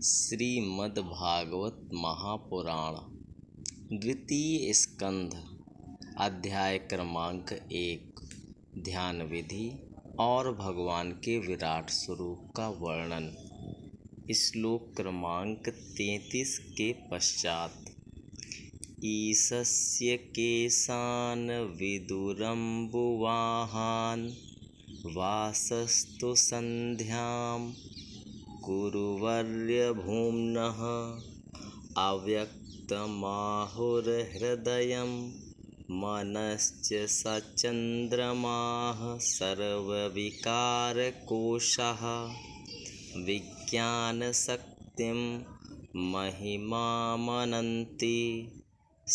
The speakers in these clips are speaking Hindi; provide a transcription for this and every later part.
श्रीमद्भागवत महापुराण द्वितीय स्कंध अध्याय क्रमांक 1 ध्यान विधि और भगवान के विराट स्वरूप का वर्णन। श्लोक क्रमांक 33 के पश्चात ईशस्य केशान विदुरम्बुवाहान वासस्तु संध्यां कुरुवर्य भूम्नः अव्यक्तमाहुर्हृदयं मनश्च सचन्द्रमाः सर्वविकारकोशः विज्ञानशक्तिं महिमामनन्ति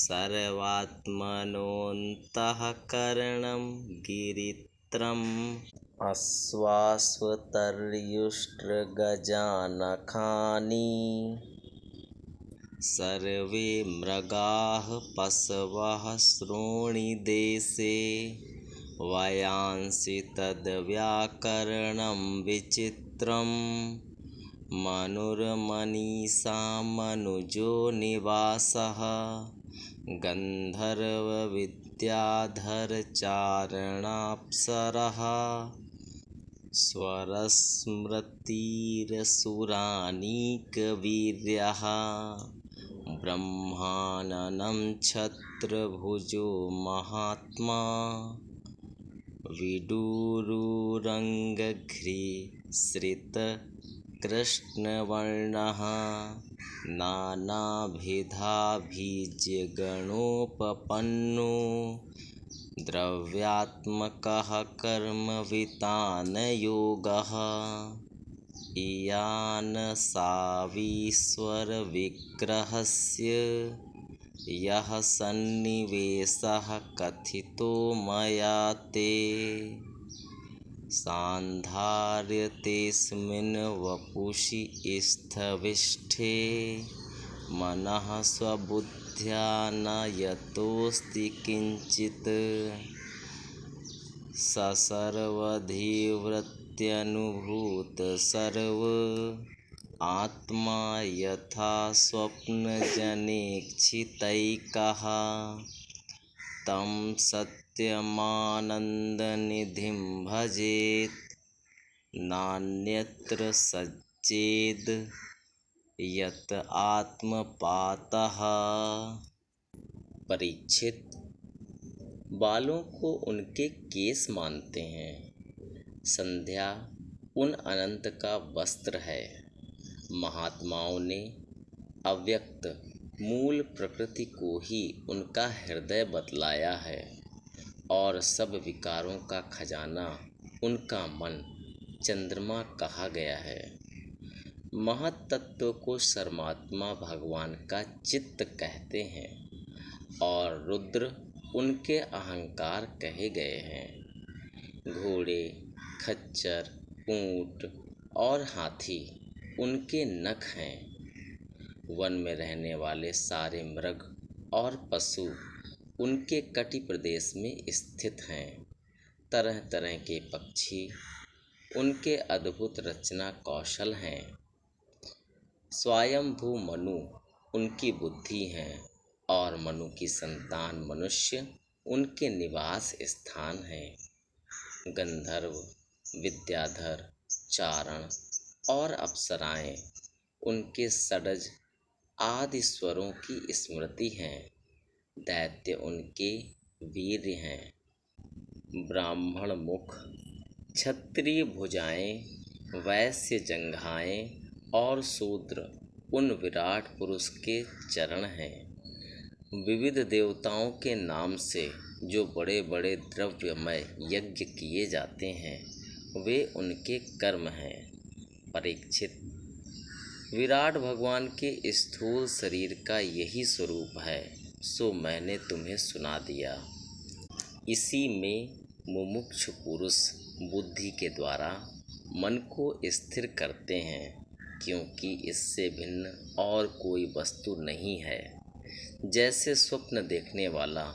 सर्वात्मनोऽन्तःकरणं गिरित्रम् अश्वाश्वतर्युष्ट्रगजानखानि सर्वे मृगाः पशवः श्रोणीदेशे वयांसि तद्व्याकरणं विचित्रं मनुर्मनीषा मनुजो निवासः गन्धर्वविद्याधरचारणाप्सरः स्वरस्मृतिरसुरानीकवीर्यः ब्रह्माननं छत्रभुजो महात्मा विडूरुरङ्गघ्रिश्रितकृष्णवर्णः नानाभिधाभिज्यगणोपपन्नो द्रव्यात्मकः कर्मवितानयोगः ईयानसावीश्वरविग्रहस्य यः सन्निवेशः कथितो मया ते सान्धार्यतेऽस्मिन् वपुषि स्थविष्ठे मनः स्वबुद्ध्या न यतोऽस्ति किंचित् ससर्वधिवृत्त्यनुभूत सर्व आत्मा यथा स्वप्नजनेक्षितैकः तं सत्यमानन्दनिधिं भजेत् नान्यत्र सज्जेद् यत आत्मपातः। परीक्षित, बालों को उनके केस मानते हैं। संध्या उन अनंत का वस्त्र है। महात्माओं ने अव्यक्त मूल प्रकृति को ही उनका हृदय बतलाया है और सब विकारों का खजाना उनका मन चंद्रमा कहा गया है। महत्तत्व को सर्वात्मा भगवान का चित्त कहते हैं और रुद्र उनके अहंकार कहे गए हैं। घोड़े, खच्चर, ऊंट और हाथी उनके नख हैं। वन में रहने वाले सारे मृग और पशु उनके कटि प्रदेश में स्थित हैं। तरह तरह के पक्षी उनके अद्भुत रचना कौशल हैं। स्वयंभू मनु उनकी बुद्धि है और मनु की संतान मनुष्य उनके निवास स्थान है। गंधर्व, विद्याधर, चारण और अप्सराएं उनके षड्ज आदि स्वरों की स्मृति हैं। दैत्य उनके वीर्य हैं। ब्राह्मण मुख, क्षत्रिय भुजाएं, वैश्य जंघाएं और शूद्र उन विराट पुरुष के चरण हैं। विविध देवताओं के नाम से जो बड़े बड़े द्रव्यमय यज्ञ किए जाते हैं वे उनके कर्म हैं। परीक्षित, विराट भगवान के स्थूल शरीर का यही स्वरूप है, सो मैंने तुम्हें सुना दिया। इसी में मुमुक्षु पुरुष बुद्धि के द्वारा मन को स्थिर करते हैं, क्योंकि इससे भिन्न और कोई वस्तु नहीं है। जैसे स्वप्न देखने वाला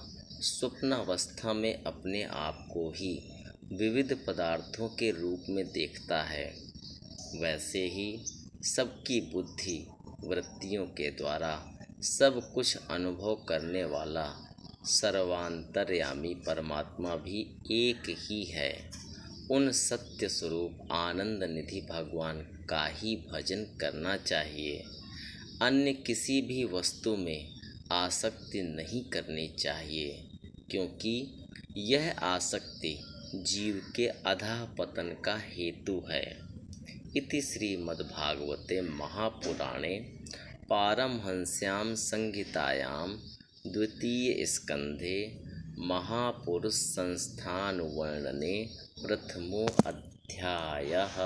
स्वप्नावस्था में अपने आप को ही विविध पदार्थों के रूप में देखता है, वैसे ही सबकी बुद्धि वृत्तियों के द्वारा सब कुछ अनुभव करने वाला सर्वांतर्यामी परमात्मा भी एक ही है। उन सत्य स्वरूप आनंद निधि भगवान का ही भजन करना चाहिए। अन्य किसी भी वस्तु में आसक्ति नहीं करनी चाहिए, क्योंकि यह आसक्ति जीव के अधःपतन का हेतु है। इति श्रीमद्भागवते महापुराणे पारमहंस्यां संहितायां द्वितीय स्कंधे महापुरुष संस्थान वर्णने प्रथमो अध्यायः।